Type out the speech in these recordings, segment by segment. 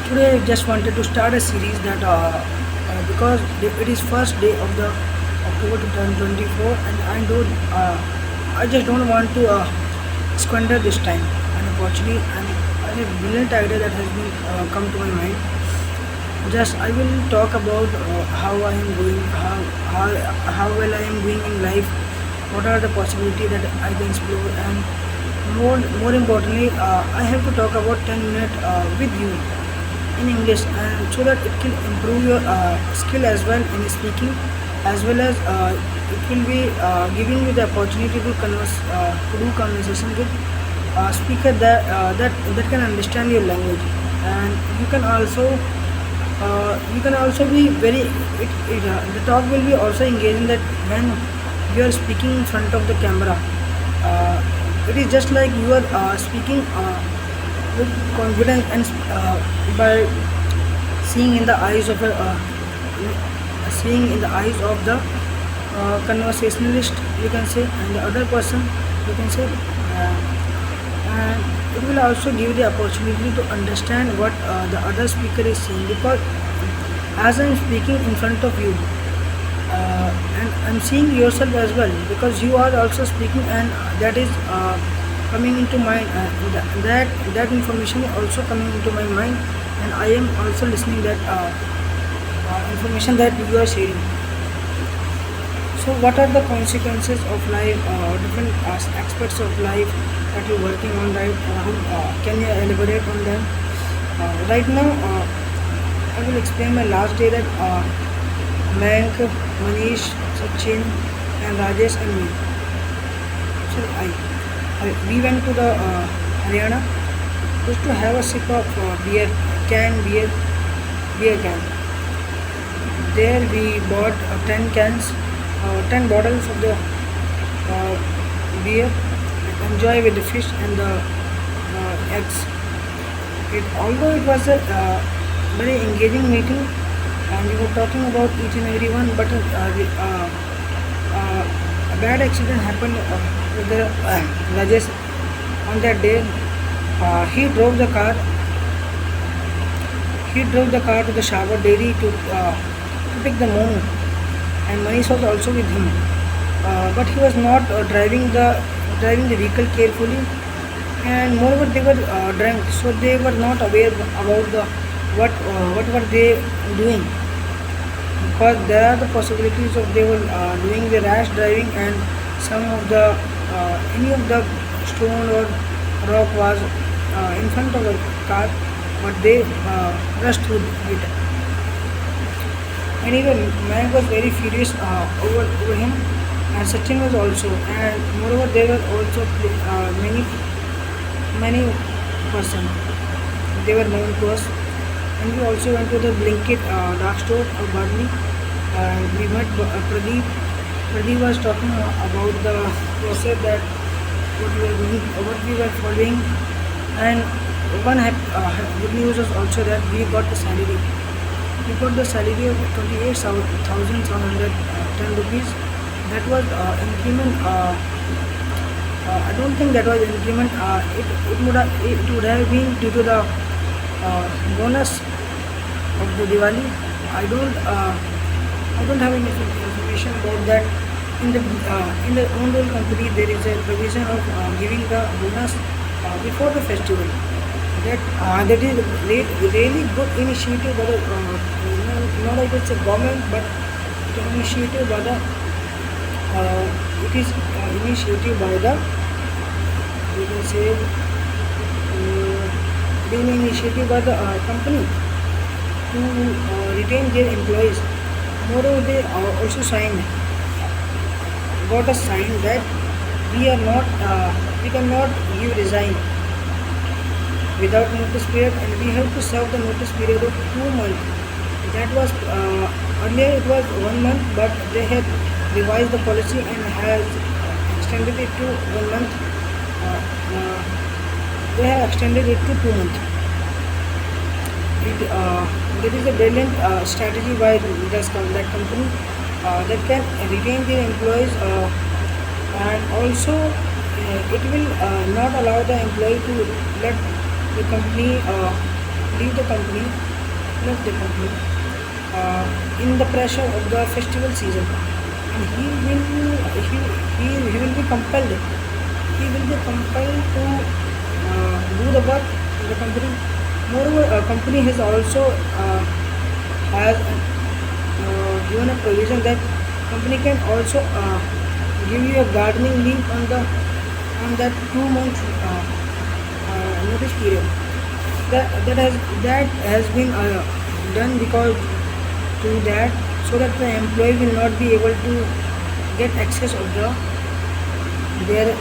Today I just wanted to start a series that because it is first day of the October 2024, and I just don't want to squander this time. And opportunity and a brilliant idea that has been come to my mind. Just I will talk about how I am going, how how well I am doing in life, what are the possibilities that I can explore, and more importantly, I have to talk about 10 minutes with you in English, and so that it can improve your skill as well in speaking, as well as it will be giving you the opportunity to to do conversation with speaker that can understand your language, and you can also be very the talk will be also engaging that when you are speaking in front of the camera. uh, it is just like you are speaking with confidence and by seeing in the eyes of seeing in the eyes of the conversationalist, you can say, and the other person, you can say, and it will also give the opportunity to understand what the other speaker is saying, because as I'm speaking in front of you, and I'm seeing yourself as well, because you are also speaking, and that is coming into mind, that information is also coming into my mind, and I am also listening that information that you are sharing. So what are the consequences of life, different aspects of life that you're working on, right? Can you elaborate on them? Right now, I will explain my last day that Mayank, Manish, Sachin, and Rajesh and me. So we went to the Haryana just to have a sip of beer can. There we bought 10 cans, 10 bottles of the beer, and enjoy with the fish and the eggs. Although it was a very engaging meeting, and we were talking about each and every one, but a bad accident happened with the Rajesh on that day. He drove the car. He drove the car to the shower dairy to take the moon, and Manish was also with him. But he was not driving the vehicle carefully, and moreover they were drunk, so they were not aware about the what were they doing, because there are the possibilities of they were doing the rash driving, and some of the any of the stone or rock was in front of the car, but they rushed through it. And even Mayank was very furious over him, and Sachin was also, and moreover there were also many person. They were known to us, and we also went to the Blinkit dark store of Barney. We met Pradeep. Pradeep was talking about the process that what we were doing, what we were following, and good news was also that we got the salary. We got the salary of 28,710 rupees. That was increment. I don't think that was increment. It would have been due to the bonus of the Diwali. I don't uh, I don't have any information about that. In the own role company, there is a provision of giving the bonus before the festival. That is really good initiative by the not like it's a government, but it is initiative by the it is initiative by the, you can say, being initiative by the company to retain their employees. Moreover, they also got a sign that we cannot give resign without notice period, and we have to serve the notice period of 2 months. That was earlier it was 1 month, but they had revised the policy and has extended it to 1 month. Uh, uh, they have extended it to 2 months. That is a brilliant strategy by that company that can retain their employees, and also it will not allow the employee to let the company leave the company, left the company in the pressure of the festival season, and he will be compelled. He will be compelled to do the work in the company. Moreover, a company has also has given a provision that company can also give you a gardening leave on that 2 month notice period. That has been done because to that, so that the employee will not be able to get access of their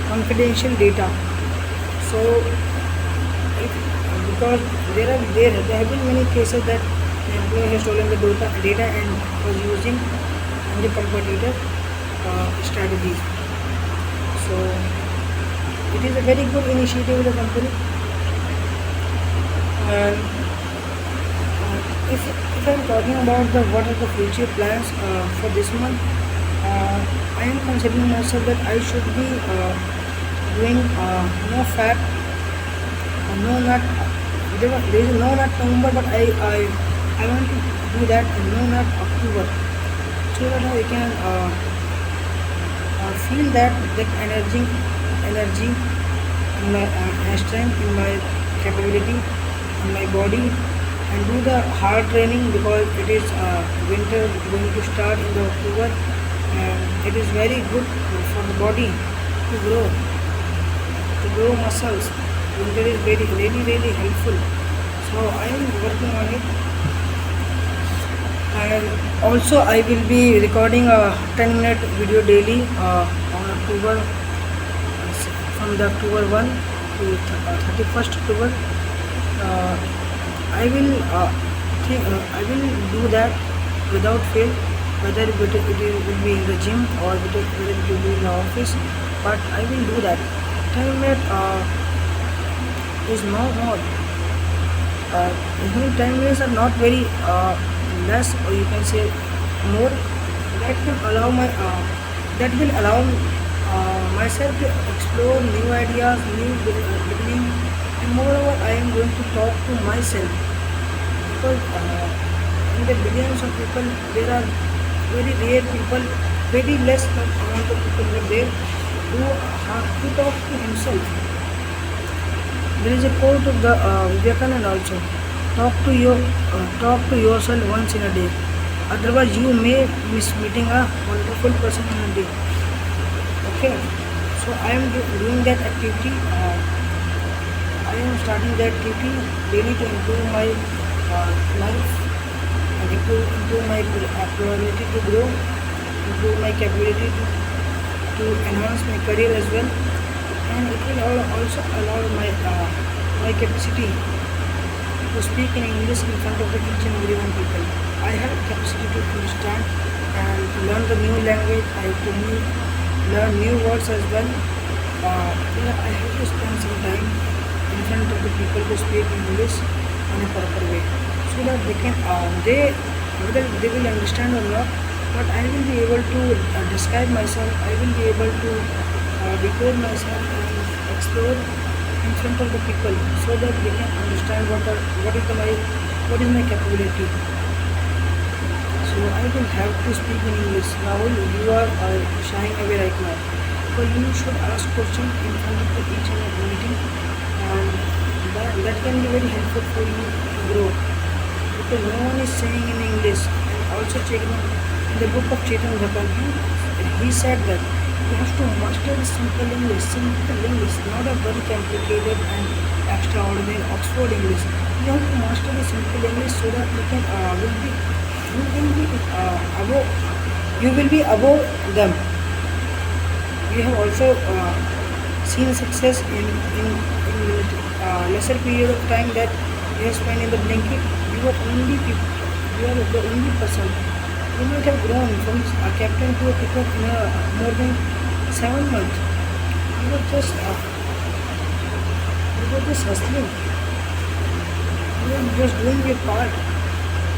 confidential data. So if, because there have been many cases that the employee has stolen the data and was using the competitor strategies. So it is a very good initiative of the company. And if I'm talking about the what are the future plans for this month, I am considering myself that I should be doing no fat, no nut. There is no nut November, but I want to do that in no nut October, so that I can feel that energy in my strength in my capability in my body, and do the hard training, because it is winter going to start in the October, and it is very good for the body to grow muscles. Winter is very really helpful. So I am working on it, and also I will be recording a 10-minute video daily on October, from the October 1 to 31st October. uh, I will do that without fail, whether it will be in the gym or whether it will be in the office, but I will do that. 10 minutes is no more. 10 minutes are not very less, or you can say more. That can allow that will allow myself to explore new ideas, new beginning, and moreover, I am going to talk to myself, because in the billions of people, there are very rare people, very less amount of people are there who have to talk to himself. There is a quote of the Vivekananda also: talk to yourself once in a day. Otherwise, you may miss meeting a wonderful person in a day. Okay, so I am doing that activity. I am starting that activity daily to improve my life, and improve my probability to grow, improve my capability to enhance my career as well, and it will also allow my capacity to speak in English in front of the each and every one people. I have capacity to understand and to learn the new language. I have to learn new words as well. I have to spend some time in front of the people to speak English in a proper way, so that they can whether they will understand or not, but I will be able to describe myself. I will be able to decode myself and explore in front of the people, so that they can understand what is my capability. So I will have to speak in English. Rahul, you are shying away right now. So you should ask questions in front of each and every meeting, and that can be very helpful for you to grow, because no one is saying in English. And also checking in the book of Chetan Bhagat, he said that you have to master the simple English, not a very complicated and extraordinary Oxford English. You have to master the simple English, so that you can above you will be above them. You have also seen success in lesser period of time that you have spent in the blanket. You are only people. You are the only person. You might have grown from a captain to a picker in more than 7 months. You were just hustling. You were just doing your part.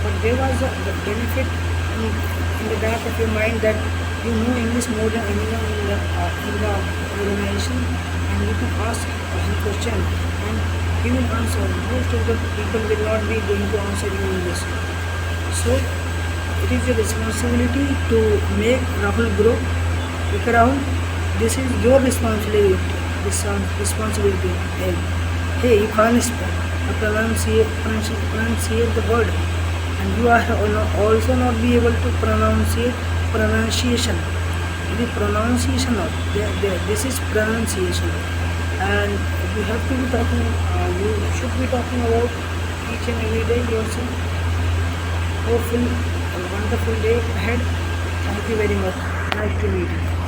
But there was the benefit in the back of your mind that you know English more than anyone in the organization, and you can ask any question, and he will answer. Most of the people will not be going to answer you in this. So it is your responsibility to make Rahul grow. Okay, Rahul, this is your responsibility. Responsibility. Hey, you can't pronunciate the word, and you are also not be able to pronunciation. The pronunciation of this is pronunciation, and you have to be talking. You should be talking about each and every day yourself. Hopefully, a wonderful day ahead. Thank you very much. Nice to meet you.